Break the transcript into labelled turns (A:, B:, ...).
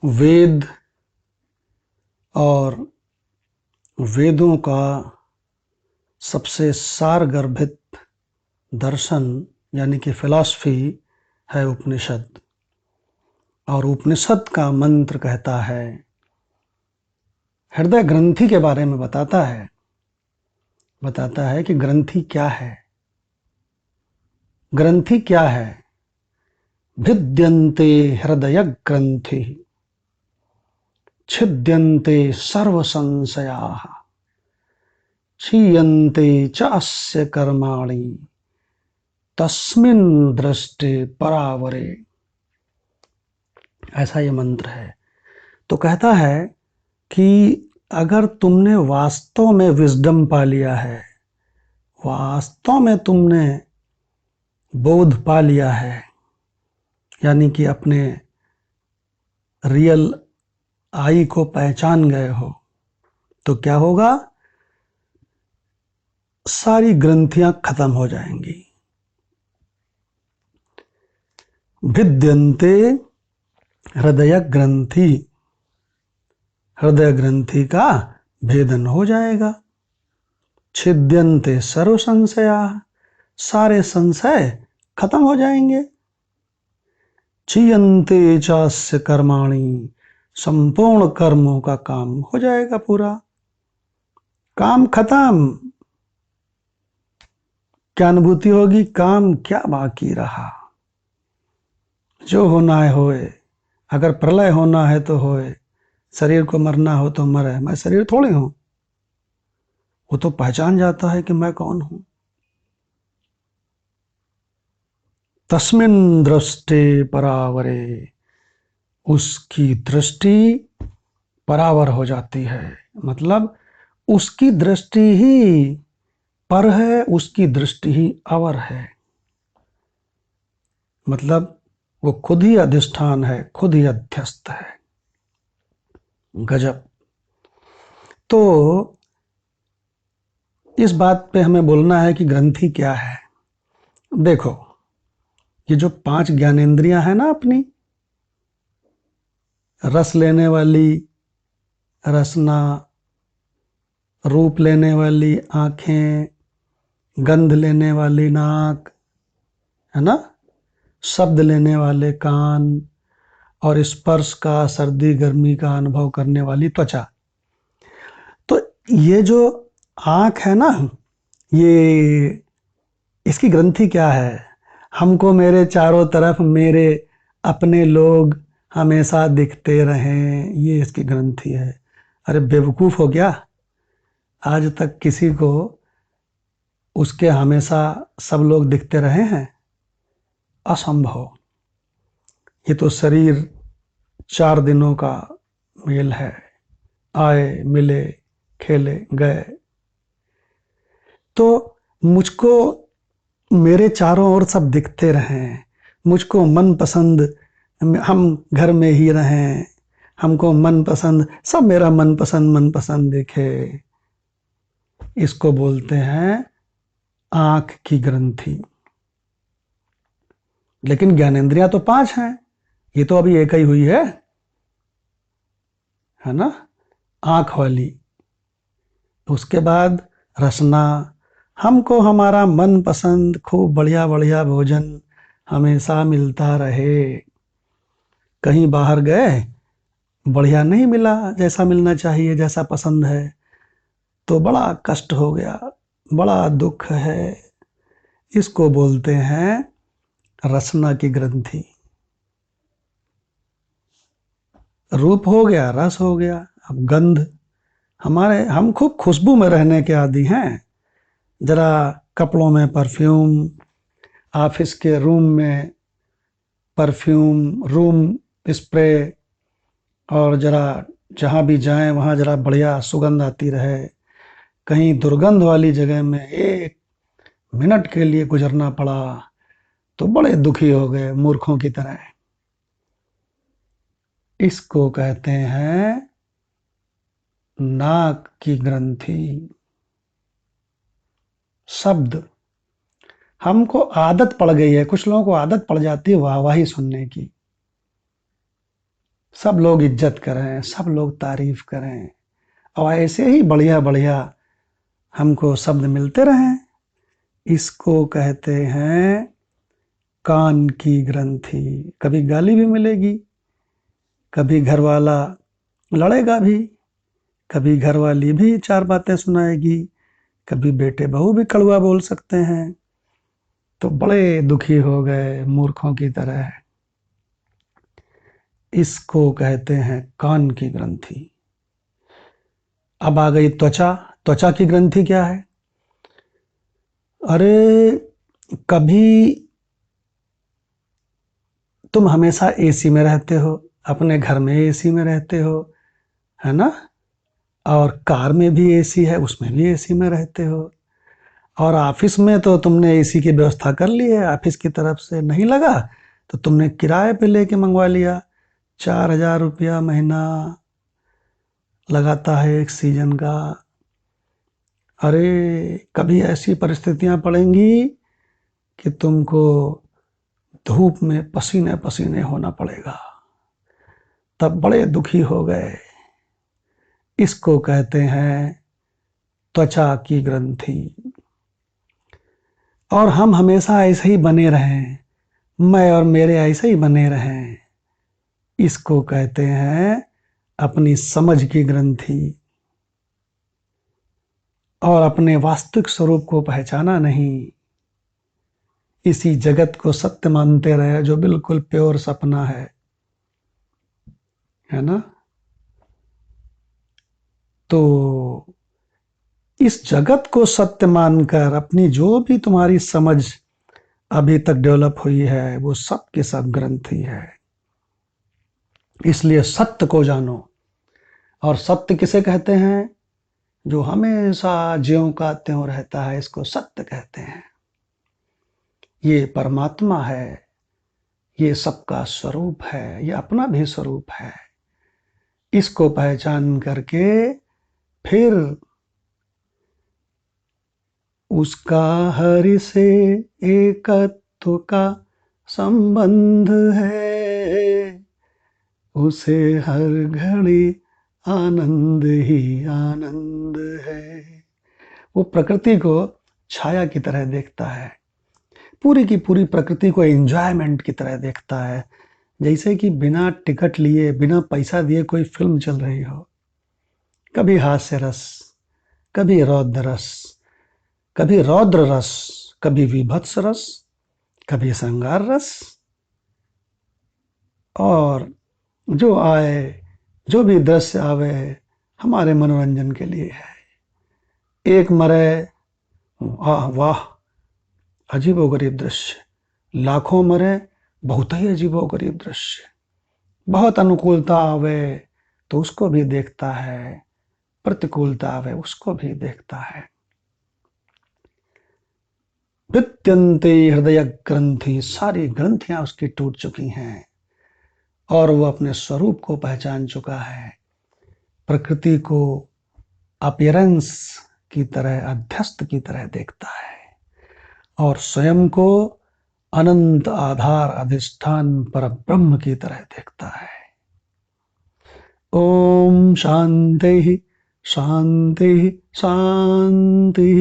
A: वेद और वेदों का सबसे सारगर्भित दर्शन यानी कि फिलॉसफी है उपनिषद। और उपनिषद का मंत्र कहता है, हृदय ग्रंथि के बारे में बताता है कि ग्रंथि क्या है। ग्रंथि क्या है? भिद्यन्ते हृदय ग्रंथि छिद्यन्ते सर्व संशयाः क्षीयन्ते च अस्य कर्माणि तस्मिन् दृष्टे परावरे। ऐसा ये मंत्र है। तो कहता है कि अगर तुमने वास्तव में विजडम पा लिया है, वास्तव में तुमने बोध पा लिया है, यानी कि अपने रियल आई को पहचान गए हो, तो क्या होगा? सारी ग्रंथियां खत्म हो जाएंगी। भिद्यन्ते हृदय ग्रंथि, हृदय ग्रंथि का भेदन हो जाएगा। छिद्यन्ते सर्व संशया, सारे संशय खत्म हो जाएंगे। क्षीयन्ते चास्य कर्माणि, संपूर्ण कर्मों का काम हो जाएगा पूरा। काम खत्म। क्या अनुभूति होगी? काम क्या बाकी रहा? जो होना है होए। अगर प्रलय होना है तो होए, शरीर को मरना हो तो मरे। मैं शरीर थोड़ी हूं। वो तो पहचान जाता है कि मैं कौन हूं। तस्मिन् दृष्टे परावरे, उसकी दृष्टि परावर हो जाती है। मतलब उसकी दृष्टि ही पर है, उसकी दृष्टि ही अवर है। मतलब वो खुद ही अधिष्ठान है, खुद ही अध्यस्त है। गजब। तो इस बात पे हमें बोलना है कि ग्रंथि क्या है। देखो, ये जो 5 ज्ञानेंद्रियां हैं ना अपनी, रस लेने वाली रसना, रूप लेने वाली आंखें, गंध लेने वाली नाक, है ना, शब्द लेने वाले कान, और स्पर्श का, सर्दी गर्मी का अनुभव करने वाली त्वचा। तो ये जो आंख है ना, ये इसकी ग्रंथि क्या है? हमको मेरे चारों तरफ मेरे अपने लोग हमेशा दिखते रहें, ये इसकी ग्रंथि है। अरे बेवकूफ हो गया? आज तक किसी को उसके हमेशा सब लोग दिखते रहे हैं? असंभव। ये तो शरीर 4 दिनों का मेल है। आए, मिले, खेले, गए। तो मुझको मेरे चारों ओर सब दिखते रहें, मुझको मन पसंद, हम घर में ही रहें, हमको मन पसंद, सब मेरा मन पसंद दिखे। इसको बोलते हैं आंख की ग्रंथि। लेकिन ज्ञानेंद्रियां तो 5 हैं, ये तो अभी एक ही हुई है ना, आंख वाली। उसके बाद रसना, हमको हमारा मन पसंद खूब बढ़िया बढ़िया भोजन हमेशा मिलता रहे। कहीं बाहर गए, बढ़िया नहीं मिला, जैसा मिलना चाहिए, जैसा पसंद है, तो बड़ा कष्ट हो गया, बड़ा दुख है। इसको बोलते हैं रसना की ग्रंथि। रूप हो गया, रस हो गया, अब गंध। हम खूब खुशबू में रहने के आदी हैं। जरा कपड़ों में परफ्यूम, ऑफिस के रूम में परफ्यूम, रूम स्प्रे, और जरा जहाँ भी जाएं वहाँ जरा बढ़िया सुगंध आती रहे। कहीं दुर्गंध वाली जगह में 1 मिनट के लिए गुजरना पड़ा तो बड़े दुखी हो गए, मूर्खों की तरह। इसको कहते हैं नाक की ग्रंथि। शब्द, हमको आदत पड़ गई है, कुछ लोगों को आदत पड़ जाती है वाहवाही सुनने की। सब लोग इज्जत करें, सब लोग तारीफ करें, और ऐसे ही बढ़िया बढ़िया हमको शब्द मिलते रहें। इसको कहते हैं कान की ग्रंथि। कभी गाली भी मिलेगी, कभी घर वाला लड़ेगा भी, कभी घरवाली भी चार बातें सुनाएगी, कभी बेटे बहू भी कड़वा बोल सकते हैं, तो बड़े दुखी हो गए मूर्खों की तरह। इसको कहते हैं कान की ग्रंथि। अब आ गई त्वचा। त्वचा की ग्रंथि क्या है? अरे कभी तुम हमेशा एसी में रहते हो, अपने घर में एसी में रहते हो, है ना, और कार में भी एसी है, उसमें भी एसी में रहते हो, और ऑफिस में तो तुमने एसी की व्यवस्था कर ली है, ऑफिस की तरफ से नहीं लगा तो तुमने किराए पे लेके मंगवा लिया। 4,000 रुपया महीना लगाता है एक सीजन का। अरे कभी ऐसी परिस्थितियां पड़ेंगी कि तुमको धूप में पसीने पसीने होना पड़ेगा, तब बड़े दुखी हो गए। इसको कहते हैं त्वचा की ग्रंथि। और हम हमेशा ऐसे ही बने रहें, मैं और मेरे ऐसे ही बने रहें, इसको कहते हैं अपनी समझ की ग्रंथि। और अपने वास्तविक स्वरूप को पहचाना नहीं, इसी जगत को सत्य मानते रहे जो बिल्कुल प्योर सपना है ना। तो इस जगत को सत्य मानकर अपनी जो भी तुम्हारी समझ अभी तक डेवलप हुई है वो सब के सब ग्रंथि है। इसलिए सत्य को जानो। और सत्य किसे कहते हैं? जो हमेशा ज्यों का त्यों रहता है, इसको सत्य कहते हैं। ये परमात्मा है, ये सबका स्वरूप है, ये अपना भी स्वरूप है। इसको पहचान करके फिर उसका हरि से एकत्व का संबंध है, उसे हर घड़ी आनंद ही आनंद है। वो प्रकृति को छाया की तरह देखता है, पूरी की पूरी प्रकृति को एंजॉयमेंट की तरह देखता है, जैसे कि बिना टिकट लिए, बिना पैसा दिए कोई फिल्म चल रही हो। कभी हास्य रस, कभी रौद्र रस, कभी रौद्र रस, कभी विभत्स रस, कभी श्रृंगार रस, और जो आए, जो भी दृश्य आवे हमारे मनोरंजन के लिए है। एक मरे, वाह वाह, अजीबोगरीब दृश्य, लाखों मरे, बहुत ही अजीबोगरीब दृश्य। बहुत अनुकूलता आवे तो उसको भी देखता है, प्रतिकूलता आवे उसको भी देखता है। विद्यन्ते हृदय ग्रंथि, सारी ग्रंथियां उसकी टूट चुकी हैं और वो अपने स्वरूप को पहचान चुका है। प्रकृति को अपीयरेंस की तरह, अध्यस्त की तरह देखता है, और स्वयं को अनंत आधार अधिष्ठान पर ब्रह्म की तरह देखता है। ओम शांति शांति शांति।